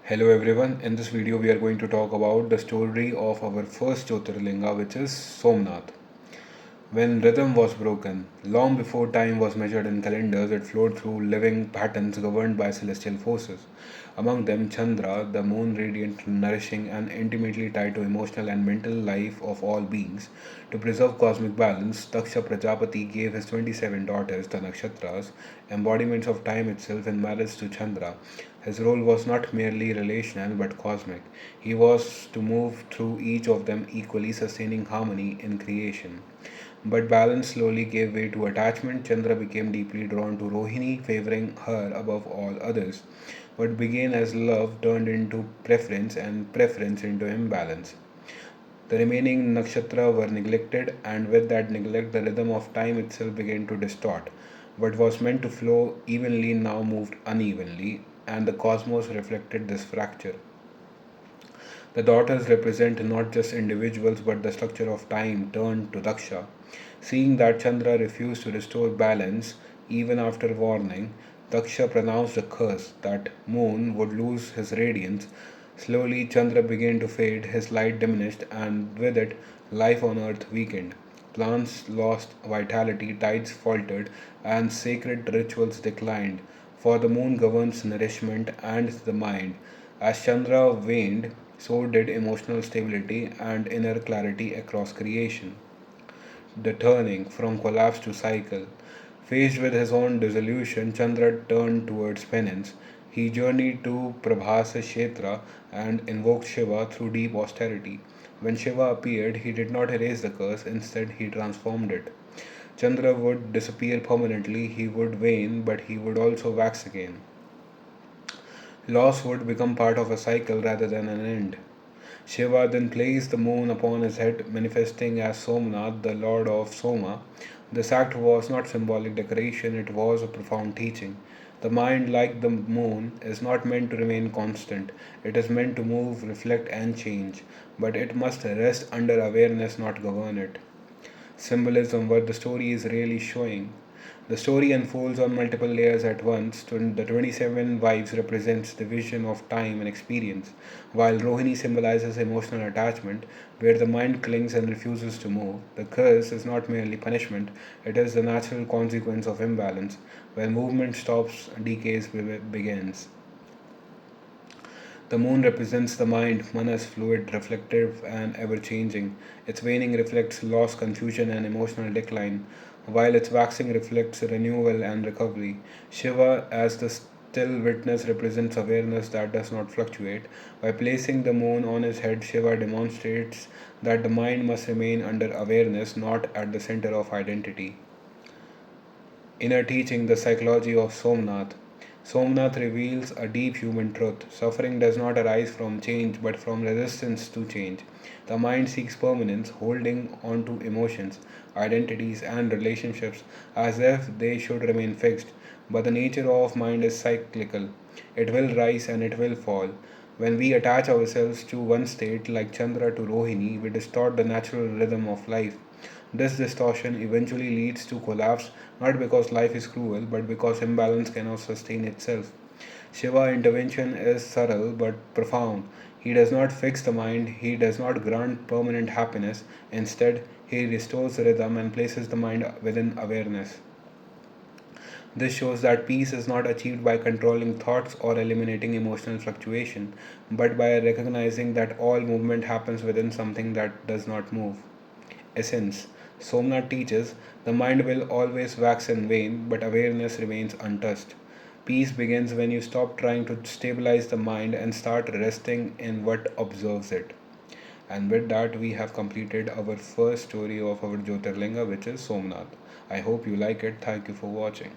Hello everyone, in this video we are going to talk about the story of our first Jyotirlinga, which is Somnath. When rhythm was broken, long before time was measured in calendars, it flowed through living patterns governed by celestial forces. Among them, Chandra, the moon radiant, nourishing, and intimately tied to emotional and mental life of all beings. To preserve cosmic balance, Daksha Prajapati gave his 27 daughters, the Nakshatras, embodiments of time itself, in marriage to Chandra. His role was not merely relational but cosmic. He was to move through each of them equally, sustaining harmony in creation. But balance slowly gave way to attachment. Chandra became deeply drawn to Rohini, favoring her above all others. What began as love turned into preference, and preference into imbalance. The remaining nakshatra were neglected, and with that neglect, the rhythm of time itself began to distort. What was meant to flow evenly now moved unevenly, and the cosmos reflected this fracture. The daughters represent not just individuals but the structure of time turned to Daksha. Seeing that Chandra refused to restore balance even after warning, Daksha pronounced a curse that moon would lose his radiance. Slowly, Chandra began to fade, his light diminished, and with it, life on earth weakened. Plants lost vitality, tides faltered, and sacred rituals declined. For the moon governs nourishment and the mind. As Chandra waned, so did emotional stability and inner clarity across creation. The turning from collapse to cycle. Faced with his own dissolution, Chandra turned towards penance. He journeyed to Prabhasa Kshetra and invoked Shiva through deep austerity. When Shiva appeared, he did not erase the curse, instead, he transformed it. Chandra would disappear permanently, he would wane, but he would also wax again. Loss would become part of a cycle rather than an end. Shiva then placed the moon upon his head, manifesting as Somnath, the lord of Soma. This act was not symbolic decoration, it was a profound teaching. The mind, like the moon, is not meant to remain constant. It is meant to move, reflect, and change. But it must rest under awareness, not govern it. Symbolism, what the story is really showing. The story unfolds on multiple layers at once. The 27 wives represents the vision of time and experience, while Rohini symbolizes emotional attachment, where the mind clings and refuses to move. The curse is not merely punishment, it is the natural consequence of imbalance. When movement stops, decays begins. The moon represents the mind, manas, fluid, reflective, and ever changing. Its waning reflects loss, confusion, and emotional decline, while its waxing reflects renewal and recovery. Shiva, as the still witness, represents awareness that does not fluctuate. By placing the moon on his head, Shiva demonstrates that the mind must remain under awareness, not at the center of identity. Inner teaching, the psychology of Somnath. Somnath reveals a deep human truth. Suffering does not arise from change but from resistance to change. The mind seeks permanence, holding on to emotions, identities, and relationships as if they should remain fixed. But the nature of mind is cyclical. It will rise and it will fall. When we attach ourselves to one state, like Chandra to Rohini, we distort the natural rhythm of life. This distortion eventually leads to collapse, not because life is cruel, but because imbalance cannot sustain itself. Shiva's intervention is subtle but profound. He does not fix the mind, he does not grant permanent happiness. Instead, he restores rhythm and places the mind within awareness. This shows that peace is not achieved by controlling thoughts or eliminating emotional fluctuation, but by recognizing that all movement happens within something that does not move. Essence. Somnath teaches the mind will always wax and wane, but awareness remains untouched. Peace begins when you stop trying to stabilize the mind and start resting in what observes it. And with that, we have completed our first story of our Jyotirlinga, which is Somnath. I hope you like it. Thank you for watching.